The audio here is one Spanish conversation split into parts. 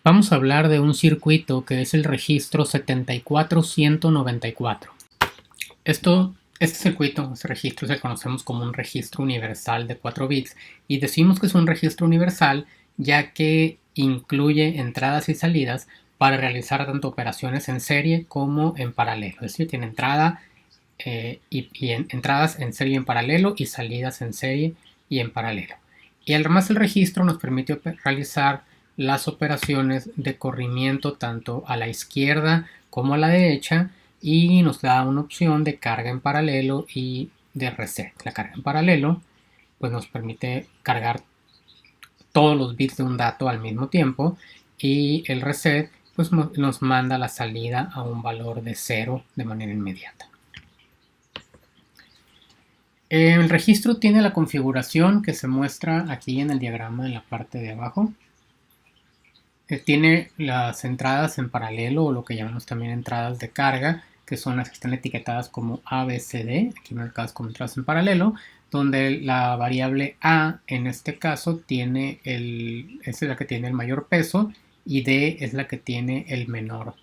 Vamos a hablar de un circuito que es el registro 74194. Este circuito, este registro, se conocemos como un registro universal de 4 bits y decimos que es un registro universal ya que incluye entradas y salidas para realizar tanto operaciones en serie como en paralelo. Es decir, tiene entradas en serie y en paralelo y salidas en serie y en paralelo. Y además el registro nos permite realizar las operaciones de corrimiento tanto a la izquierda como a la derecha y nos da una opción de carga en paralelo y de reset. La carga en paralelo pues nos permite cargar todos los bits de un dato al mismo tiempo y el reset pues nos manda la salida a un valor de 0 de manera inmediata. El registro tiene la configuración que se muestra aquí en el diagrama en la parte de abajo. Tiene las entradas en paralelo o lo que llamamos también entradas de carga, que son las que están etiquetadas como A, B, C, D, aquí marcadas como entradas en paralelo, donde la variable A en este caso es la que tiene el mayor peso y D es la que tiene el menor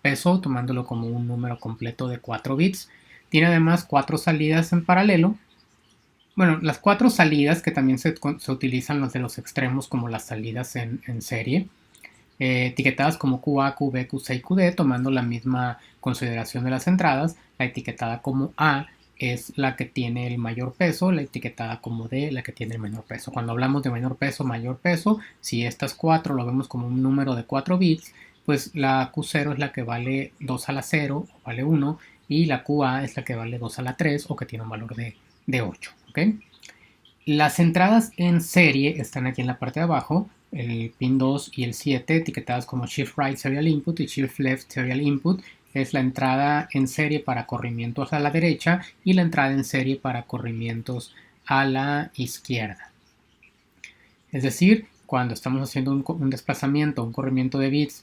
peso, tomándolo como un número completo de 4 bits. Tiene además 4 salidas en paralelo. Bueno, las 4 salidas que también se utilizan los de los extremos como las salidas en serie, etiquetadas como QA, QB, QC y QD, tomando la misma consideración de las entradas. La etiquetada como A es la que tiene el mayor peso, la etiquetada como D la que tiene el menor peso. Cuando hablamos de menor peso, mayor peso, si estas 4 lo vemos como un número de 4 bits, pues la Q0 es la que vale 2 a la 0 o vale 1 y la QA es la que vale 2 a la 3 o que tiene un valor de 8. ¿Okay? Las entradas en serie están aquí en la parte de abajo, el pin 2 y el 7 etiquetadas como Shift Right Serial Input y Shift Left Serial Input. Es la entrada en serie para corrimientos a la derecha y la entrada en serie para corrimientos a la izquierda. Es decir, cuando estamos haciendo un desplazamiento, un corrimiento de bits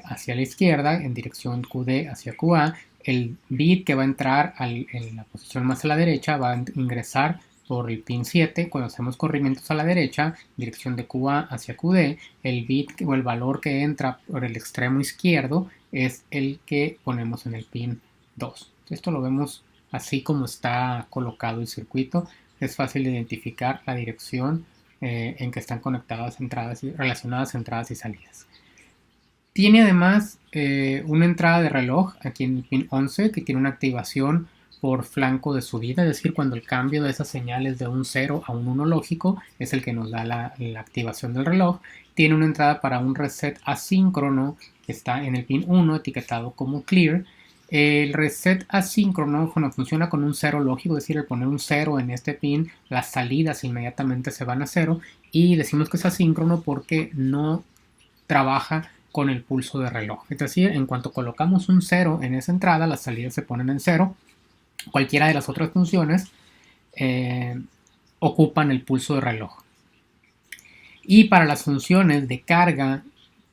hacia la izquierda en dirección QD hacia QA, el bit que va a entrar en la posición más a la derecha va a ingresar por el pin 7. Cuando hacemos corrimientos a la derecha, dirección de QA hacia QD, el bit o el valor que entra por el extremo izquierdo es el que ponemos en el pin 2. Esto lo vemos así como está colocado el circuito. Es fácil de identificar la dirección en que están conectadas relacionadas entradas y salidas. Tiene además una entrada de reloj aquí en el pin 11 que tiene una activación por flanco de subida, es decir, cuando el cambio de esas señales de un 0 a un 1 lógico es el que nos da la activación del reloj. Tiene una entrada para un reset asíncrono que está en el pin 1 etiquetado como clear. El reset asíncrono funciona con un 0 lógico, es decir, al poner un 0 en este pin, las salidas inmediatamente se van a 0 y decimos que es asíncrono porque no trabaja con el pulso de reloj. Es decir, en cuanto colocamos un 0 en esa entrada, las salidas se ponen en 0. Cualquiera de las otras funciones ocupan el pulso de reloj. Y para las funciones de carga,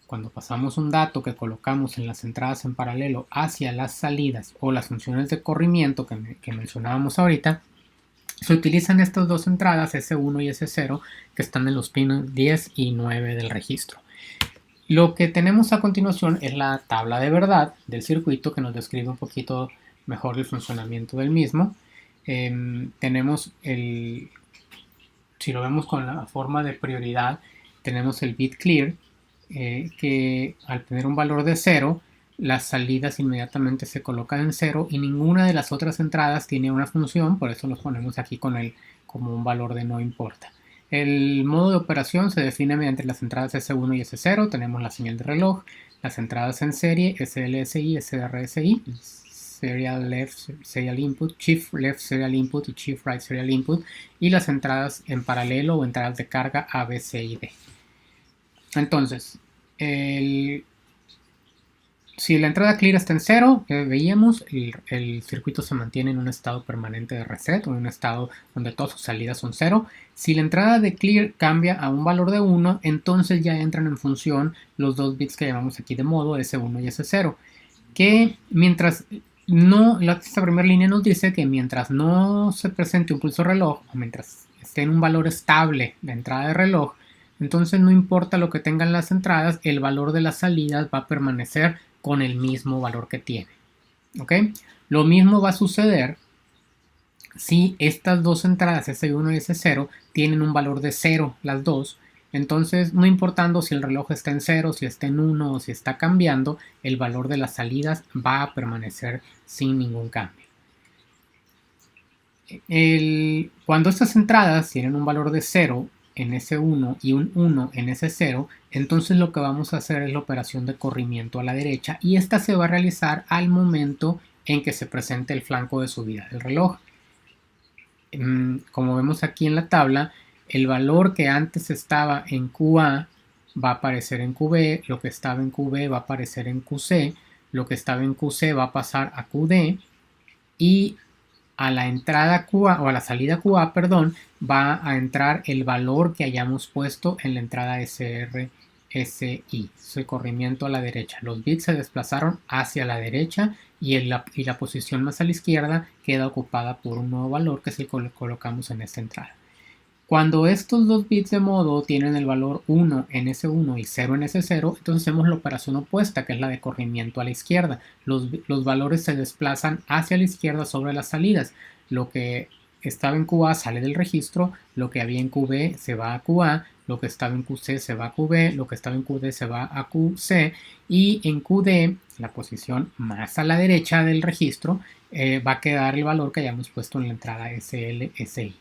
cuando pasamos un dato que colocamos en las entradas en paralelo hacia las salidas o las funciones de corrimiento que mencionábamos ahorita, se utilizan estas dos entradas, S1 y S0, que están en los pines 10 y 9 del registro. Lo que tenemos a continuación es la tabla de verdad del circuito que nos describe un poquito mejor el funcionamiento del mismo. Tenemos si lo vemos con la forma de prioridad, tenemos el bit clear, que al tener un valor de 0, las salidas inmediatamente se colocan en 0 y ninguna de las otras entradas tiene una función, por eso los ponemos aquí como un valor de no importa. El modo de operación se define mediante las entradas S1 y S0, tenemos la señal de reloj, las entradas en serie, SLSI, SRSI, Serial Left Serial Input, Shift Left Serial Input y Shift Right Serial Input, y las entradas en paralelo o entradas de carga A, B, C y D. Entonces, si la entrada clear está en 0, veíamos, el circuito se mantiene en un estado permanente de reset o en un estado donde todas sus salidas son 0. Si la entrada de clear cambia a un valor de 1, entonces ya entran en función los dos bits que llamamos aquí de modo, S1 y S0. Que mientras esta primera línea nos dice que mientras no se presente un pulso reloj o mientras esté en un valor estable la entrada de reloj, Entonces no importa lo que tengan las entradas, el valor de las salidas va a permanecer con el mismo valor que tiene. ¿Ok? Lo mismo va a suceder si estas dos entradas, S1 y S0, tienen un valor de 0 las dos. Entonces, no importando si el reloj está en 0, si está en 1 o si está cambiando, el valor de las salidas va a permanecer sin ningún cambio. Cuando estas entradas tienen un valor de 0 en S1 y un 1 en S0, entonces lo que vamos a hacer es la operación de corrimiento a la derecha y esta se va a realizar al momento en que se presente el flanco de subida del reloj. Como vemos aquí en la tabla, el valor que antes estaba en QA va a aparecer en QB, lo que estaba en QB va a aparecer en QC, lo que estaba en QC va a pasar a QD y a la entrada QA o a la salida QA, perdón, va a entrar el valor que hayamos puesto en la entrada SR SI, su corrimiento a la derecha. Los bits se desplazaron hacia la derecha y la posición más a la izquierda queda ocupada por un nuevo valor que es el que colocamos en esta entrada. Cuando estos dos bits de modo tienen el valor 1 en S1 y 0 en S0, entonces hacemos la operación opuesta, que es la de corrimiento a la izquierda. Los valores se desplazan hacia la izquierda sobre las salidas. Lo que estaba en QA sale del registro, lo que había en QB se va a QA, lo que estaba en QC se va a QB, lo que estaba en QD se va a QC y en QD, la posición más a la derecha del registro, va a quedar el valor que hayamos puesto en la entrada SL-SI.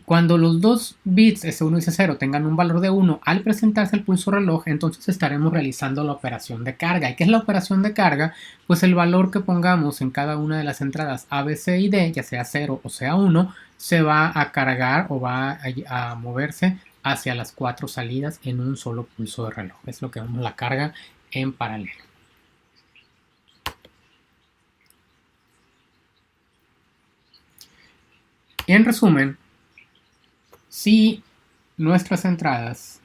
Cuando los dos bits S1 y S0 tengan un valor de 1 al presentarse el pulso reloj, entonces estaremos realizando la operación de carga. ¿Y qué es la operación de carga? Pues el valor que pongamos en cada una de las entradas A, B, C y D, ya sea 0 o sea 1, se va a cargar o va a moverse hacia las 4 salidas en un solo pulso de reloj. Es lo que llamamos la carga en paralelo. En resumen, si nuestras entradas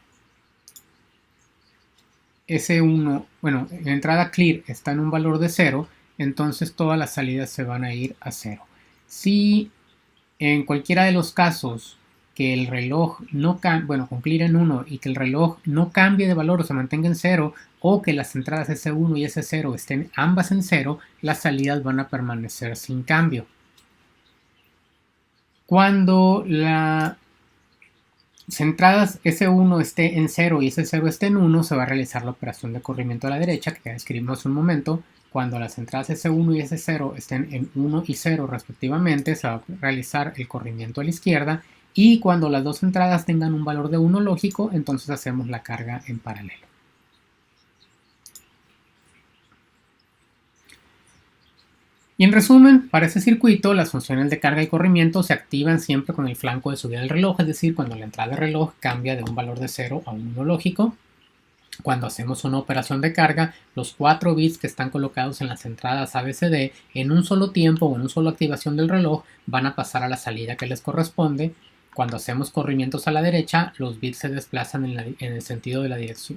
S1, bueno, la entrada clear está en un valor de 0, entonces todas las salidas se van a ir a 0. Si en cualquiera de los casos que el reloj no cambie, bueno, con clear en 1 y que el reloj no cambie de valor o se mantenga en 0, o que las entradas S1 y S0 estén ambas en 0, las salidas van a permanecer sin cambio. Cuando las entradas S1 esté en 0 y S0 esté en 1, se va a realizar la operación de corrimiento a la derecha, que ya describimos un momento. Cuando las entradas S1 y S0 estén en 1 y 0 respectivamente, se va a realizar el corrimiento a la izquierda. Y cuando las dos entradas tengan un valor de 1 lógico, entonces hacemos la carga en paralelo. Y en resumen, para este circuito, las funciones de carga y corrimiento se activan siempre con el flanco de subida del reloj, es decir, cuando la entrada de reloj cambia de un valor de 0 a un 1 lógico. Cuando hacemos una operación de carga, los 4 bits que están colocados en las entradas ABCD en un solo tiempo o en una sola activación del reloj van a pasar a la salida que les corresponde. Cuando hacemos corrimientos a la derecha, los bits se desplazan en el sentido de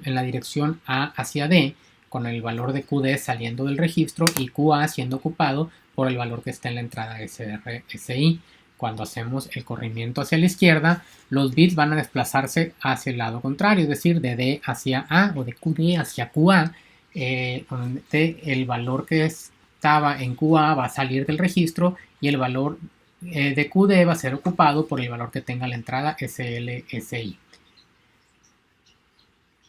la dirección A hacia D, con el valor de QD saliendo del registro y QA siendo ocupado por el valor que está en la entrada SR-SI. Cuando hacemos el corrimiento hacia la izquierda, los bits van a desplazarse hacia el lado contrario, es decir, de D hacia A o de QD hacia QA, donde el valor que estaba en QA va a salir del registro y el valor de QD va a ser ocupado por el valor que tenga la entrada SL-SI.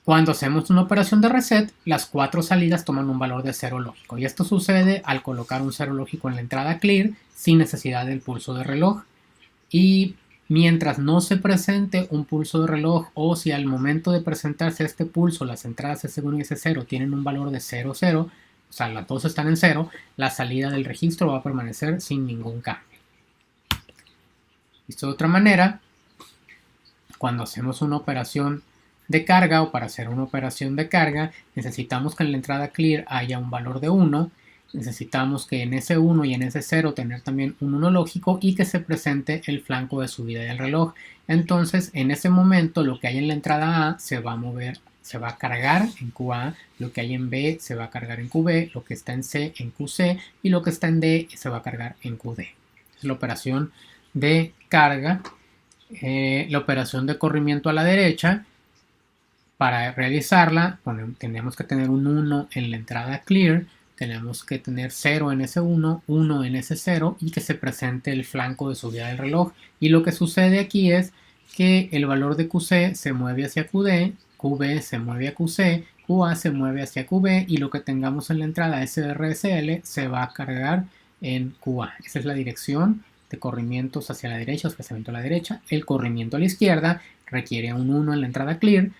Cuando hacemos una operación de reset, las 4 salidas toman un valor de 0 lógico. Y esto sucede al colocar un 0 lógico en la entrada clear sin necesidad del pulso de reloj. Y mientras no se presente un pulso de reloj o si al momento de presentarse este pulso las entradas S1 y S0 tienen un valor de 0, 0, o sea, las dos están en 0, la salida del registro va a permanecer sin ningún cambio. Visto de otra manera, cuando hacemos una operación de carga o para hacer una operación de carga necesitamos que en la entrada clear haya un valor de 1, necesitamos que en S1 y en S0 tener también un 1 lógico y que se presente el flanco de subida del reloj. Entonces en ese momento lo que hay en la entrada A se va a mover, se va a cargar en QA, lo que hay en B se va a cargar en QB, lo que está en C en QC y lo que está en D se va a cargar en QD. Es la operación de carga La operación de corrimiento a la derecha, para realizarla tenemos que tener un 1 en la entrada clear, tenemos que tener 0 en S1, 1 en S0 y que se presente el flanco de subida del reloj. Y lo que sucede aquí es que el valor de QC se mueve hacia QD, QB se mueve a QC, QA se mueve hacia QB y lo que tengamos en la entrada SRSL se va a cargar en QA. Esa es la dirección de corrimientos hacia la derecha, desplazamiento a la derecha. El corrimiento a la izquierda requiere un 1 en la entrada clear,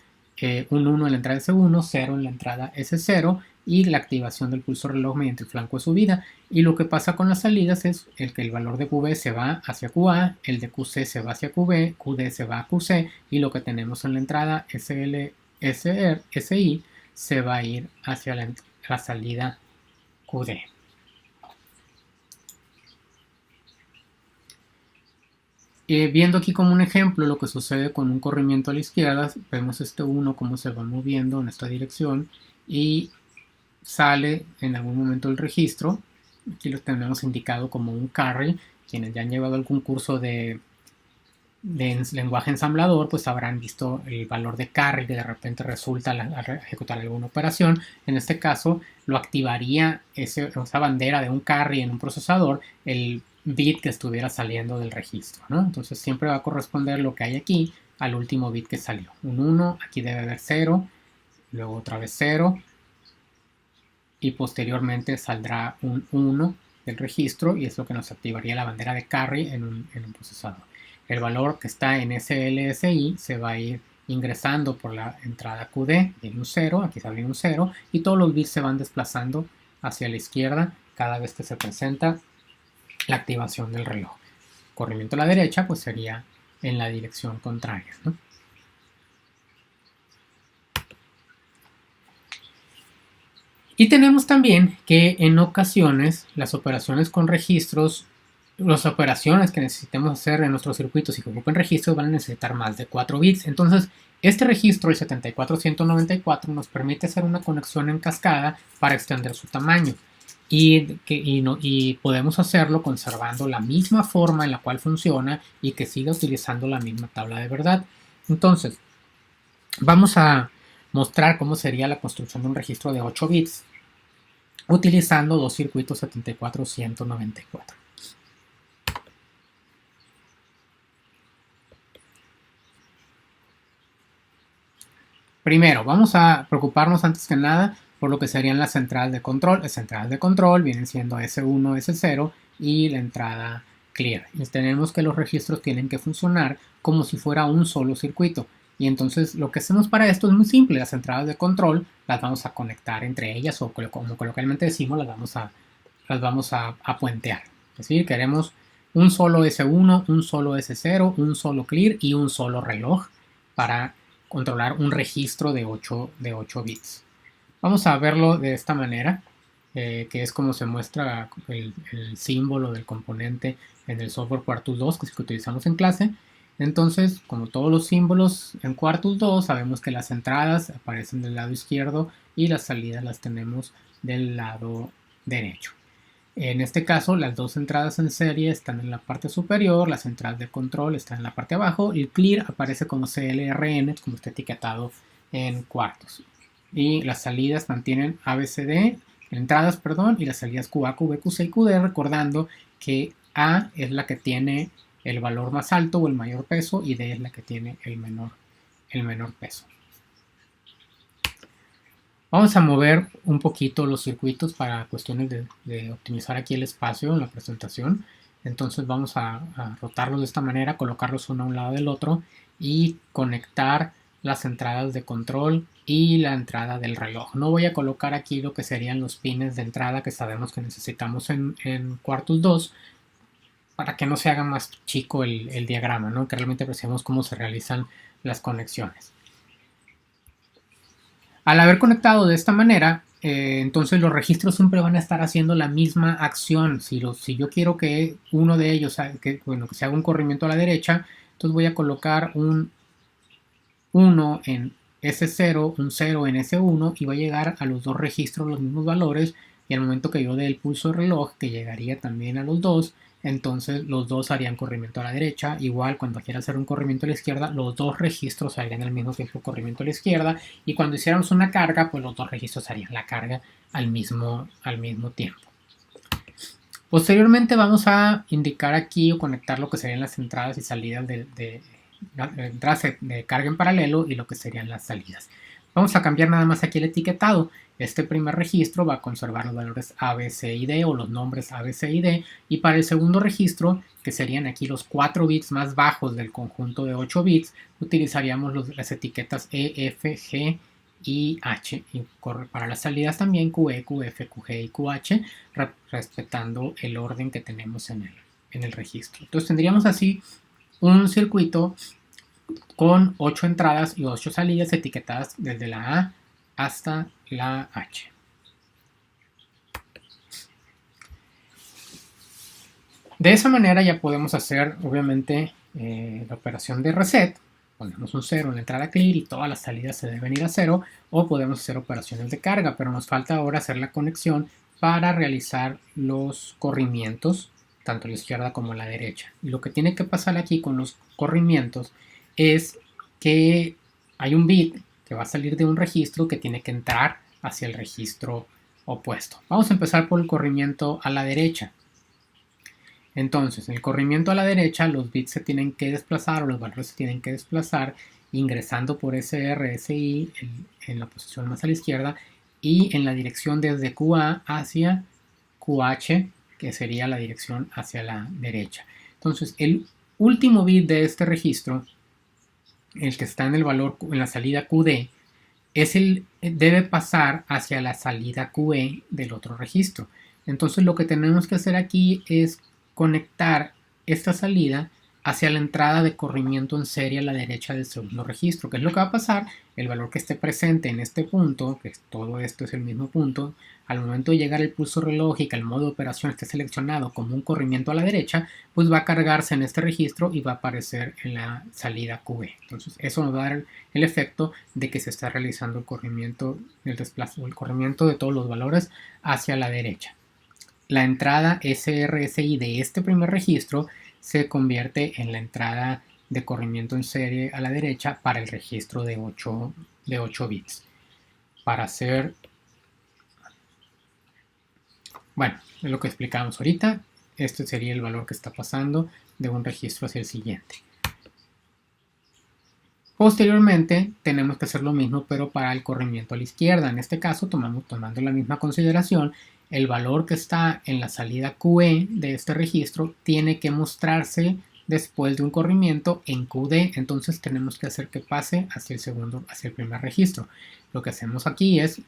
un 1 en la entrada S1, 0 en la entrada S0 y la activación del pulso reloj mediante el flanco de subida. Y lo que pasa con las salidas es que el valor de QB se va hacia QA, el de QC se va hacia QB, QD se va a QC y lo que tenemos en la entrada SL, SR, SI se va a ir hacia la salida QD. Viendo aquí como un ejemplo lo que sucede con un corrimiento a la izquierda, vemos este 1 cómo se va moviendo en esta dirección y sale en algún momento el registro. Aquí lo tenemos indicado como un carry. Quienes ya han llevado algún curso de lenguaje ensamblador pues habrán visto el valor de carry que de repente resulta al ejecutar alguna operación. En este caso lo activaría esa bandera de un carry en un procesador el bit que estuviera saliendo del registro, ¿no? Entonces siempre va a corresponder lo que hay aquí al último bit que salió. Un 1, aquí debe haber 0, luego otra vez 0 y posteriormente saldrá un 1 del registro y es lo que nos activaría la bandera de carry en un procesador. El valor que está en SLSI se va a ir ingresando por la entrada QD, viene un 0, aquí sale un 0 y todos los bits se van desplazando hacia la izquierda cada vez que se presenta la activación del reloj. Corrimiento a la derecha pues sería en la dirección contraria, ¿no? Y tenemos también que en ocasiones las operaciones con registros, las operaciones que necesitemos hacer en nuestros circuitos y que ocupen registros van a necesitar más de 4 bits. Entonces, este registro, el 74194, nos permite hacer una conexión en cascada para extender su tamaño. Y podemos hacerlo conservando la misma forma en la cual funciona y que siga utilizando la misma tabla de verdad. Entonces, vamos a mostrar cómo sería la construcción de un registro de 8 bits utilizando dos circuitos 74194. Primero, vamos a preocuparnos antes que nada por lo que serían las centrales de control. Las centrales de control vienen siendo S1, S0 y la entrada clear. Y tenemos que los registros tienen que funcionar como si fuera un solo circuito. Y entonces lo que hacemos para esto es muy simple. Las entradas de control las vamos a conectar entre ellas o como coloquialmente decimos, las vamos a puentear. Es decir, queremos un solo S1, un solo S0, un solo clear y un solo reloj para controlar un registro de 8 bits. Vamos a verlo de esta manera, que es como se muestra el símbolo del componente en el software Quartus 2 que utilizamos en clase. Entonces, como todos los símbolos en Quartus 2, sabemos que las entradas aparecen del lado izquierdo y las salidas las tenemos del lado derecho. En este caso, las dos entradas en serie están en la parte superior, las entradas de control están en la parte de abajo y el clear aparece como CLRN, como está etiquetado en Quartus. Y las salidas mantienen ABCD, entradas, perdón, y las salidas QA, QB, QC y QD, recordando que A es la que tiene el valor más alto o el mayor peso y D es la que tiene el menor peso. Vamos a mover un poquito los circuitos para cuestiones de optimizar aquí el espacio en la presentación. Entonces vamos a rotarlos de esta manera, colocarlos uno a un lado del otro y conectar las entradas de control y la entrada del reloj. No voy a colocar aquí lo que serían los pines de entrada que sabemos que necesitamos en Quartus 2 para que no se haga más chico el diagrama, ¿no? Que realmente apreciemos cómo se realizan las conexiones. Al haber conectado de esta manera, entonces los registros siempre van a estar haciendo la misma acción. Si yo quiero que uno de ellos, que se haga un corrimiento a la derecha, entonces voy a colocar un 1 en S0, un 0 en S1 y va a llegar a los dos registros los mismos valores y al momento que yo dé el pulso de reloj, que llegaría también a los dos, entonces los dos harían corrimiento a la derecha. Igual cuando quiera hacer un corrimiento a la izquierda, los dos registros harían al mismo tiempo corrimiento a la izquierda, y cuando hiciéramos una carga, pues los dos registros harían la carga al mismo tiempo. Posteriormente vamos a indicar aquí o conectar lo que serían las entradas y salidas de entradas de carga en paralelo y lo que serían las salidas. Vamos a cambiar nada más aquí el etiquetado. Este primer registro va a conservar los valores A, B, C y D, o los nombres A, B, C y D, y para el segundo registro, que serían aquí los 4 bits más bajos del conjunto de 8 bits, utilizaríamos las etiquetas E, F, G y H, y para las salidas también QE, QF, QG y QH, respetando el orden que tenemos en el registro. Entonces tendríamos así un circuito con 8 entradas y 8 salidas etiquetadas desde la A hasta la H. De esa manera ya podemos hacer, obviamente, la operación de reset. Ponemos un 0 en la entrada clear y todas las salidas se deben ir a 0, o podemos hacer operaciones de carga, pero nos falta ahora hacer la conexión para realizar los corrimientos, tanto a la izquierda como a la derecha. Y lo que tiene que pasar aquí con los corrimientos es que hay un bit que va a salir de un registro que tiene que entrar hacia el registro opuesto. Vamos a empezar por el corrimiento a la derecha. Entonces, en el corrimiento a la derecha, los bits se tienen que desplazar, o los valores se tienen que desplazar ingresando por SR, SI en la posición más a la izquierda, y en la dirección desde QA hacia QH, que sería la dirección hacia la derecha. Entonces, el último bit de este registro, el que está en el valor en la salida QD, debe pasar hacia la salida QE del otro registro. Entonces, lo que tenemos que hacer aquí es conectar esta salida hacia la entrada de corrimiento en serie a la derecha del segundo registro. ¿Qué es lo que va a pasar? El valor que esté presente en este punto, que todo esto es el mismo punto, al momento de llegar el pulso reloj y que el modo de operación esté seleccionado como un corrimiento a la derecha, pues va a cargarse en este registro y va a aparecer en la salida QE. Entonces eso nos va a dar el efecto de que se está realizando el corrimiento, el corrimiento de todos los valores hacia la derecha. La entrada SRSI de este primer registro se convierte en la entrada de corrimiento en serie a la derecha para el registro de 8 bits. Para hacer, bueno, es lo que explicamos ahorita. Este sería el valor que está pasando de un registro hacia el siguiente. Posteriormente tenemos que hacer lo mismo, pero para el corrimiento a la izquierda. En este caso, tomando la misma consideración, el valor que está en la salida QE de este registro tiene que mostrarse después de un corrimiento en QD. Entonces tenemos que hacer que pase hacia el primer registro. Lo que hacemos aquí es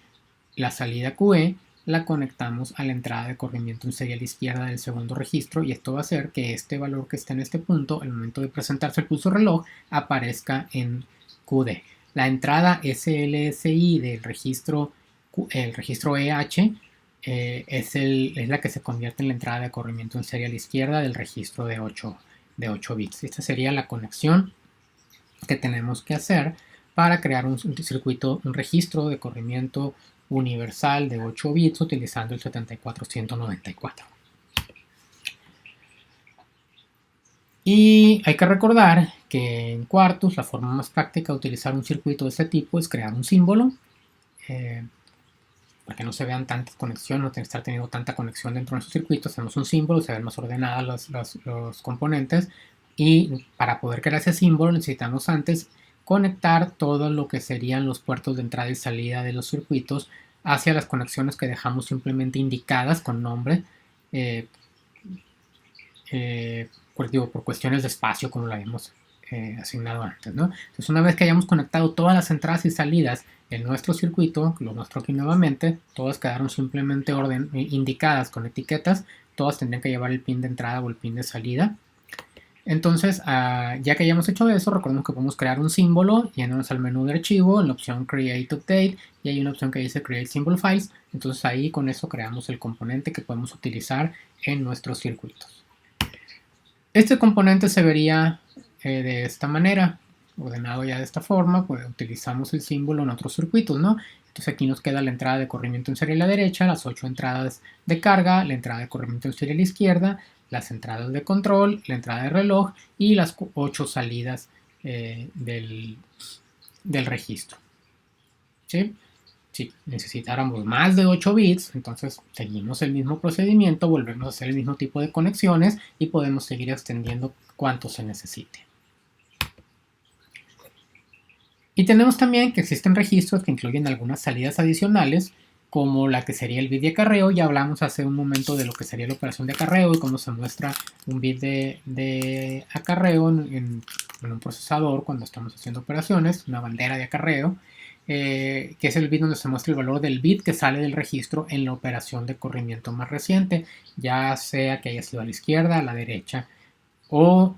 la salida QE la conectamos a la entrada de corrimiento en serie a la izquierda del segundo registro, y esto va a hacer que este valor que está en este punto, al momento de presentarse el pulso reloj, aparezca en QD. La entrada SLSI del registro, el registro EH, es la que se convierte en la entrada de corrimiento en serie a la izquierda del registro de 8 bits. Esta sería la conexión que tenemos que hacer para crear un circuito, un registro de corrimiento universal de 8 bits utilizando el 74194. Y hay que recordar que en Quartus la forma más práctica de utilizar un circuito de este tipo es crear un símbolo, para que no se vean tantas conexiones, no estar teniendo tanta conexión dentro de nuestros circuitos. Hacemos un símbolo, se ven más ordenadas los componentes, y para poder crear ese símbolo necesitamos antes conectar todo lo que serían los puertos de entrada y salida de los circuitos hacia las conexiones que dejamos simplemente indicadas con nombre, por cuestiones de espacio, como lo habíamos asignado antes, ¿no? Entonces, una vez que hayamos conectado todas las entradas y salidas en nuestro circuito, lo muestro aquí nuevamente, todas quedaron simplemente indicadas con etiquetas, todas tendrían que llevar el pin de entrada o el pin de salida. Entonces, ya que hayamos hecho eso, recordemos que podemos crear un símbolo yéndonos al menú de archivo, en la opción Create Update, y hay una opción que dice Create Symbol Files. Entonces ahí con eso creamos el componente que podemos utilizar en nuestros circuitos. Este componente se vería de esta manera, ordenado ya de esta forma. Pues utilizamos el símbolo en otros circuitos, ¿no? Entonces aquí nos queda la entrada de corrimiento en serie a la derecha, las 8 entradas de carga, la entrada de corrimiento en serie a la izquierda, las entradas de control, la entrada de reloj y las 8 salidas del registro. ¿Sí? Si necesitáramos más de 8 bits, entonces seguimos el mismo procedimiento, volvemos a hacer el mismo tipo de conexiones y podemos seguir extendiendo cuanto se necesite. Y tenemos también que existen registros que incluyen algunas salidas adicionales, como la que sería el bit de acarreo. Ya hablamos hace un momento de lo que sería la operación de acarreo y cómo se muestra un bit de acarreo en un procesador cuando estamos haciendo operaciones, una bandera de acarreo, que es el bit donde se muestra el valor del bit que sale del registro en la operación de corrimiento más reciente, ya sea que haya sido a la izquierda, a la derecha, o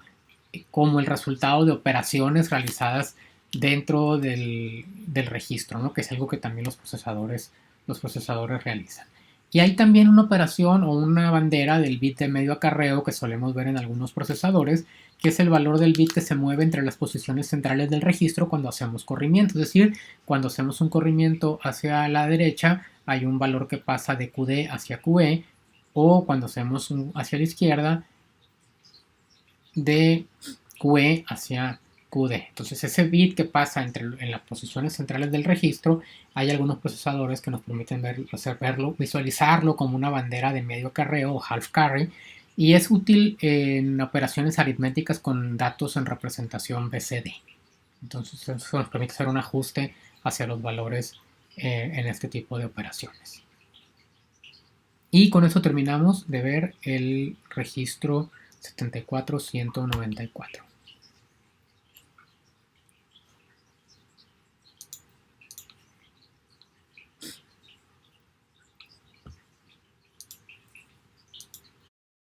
como el resultado de operaciones realizadas dentro del registro, ¿no? Que es algo que también los procesadores realizan. Y hay también una operación o una bandera del bit de medio acarreo que solemos ver en algunos procesadores, que es el valor del bit que se mueve entre las posiciones centrales del registro cuando hacemos corrimiento. Es decir, cuando hacemos un corrimiento hacia la derecha, hay un valor que pasa de QD hacia QE, o cuando hacemos hacia la izquierda, de QE hacia QD. Entonces ese bit que pasa en las posiciones centrales del registro, hay algunos procesadores que nos permiten verlo, visualizarlo como una bandera de medio acarreo o half carry, y es útil en operaciones aritméticas con datos en representación BCD. Entonces eso nos permite hacer un ajuste hacia los valores en este tipo de operaciones. Y con eso terminamos de ver el registro 74194.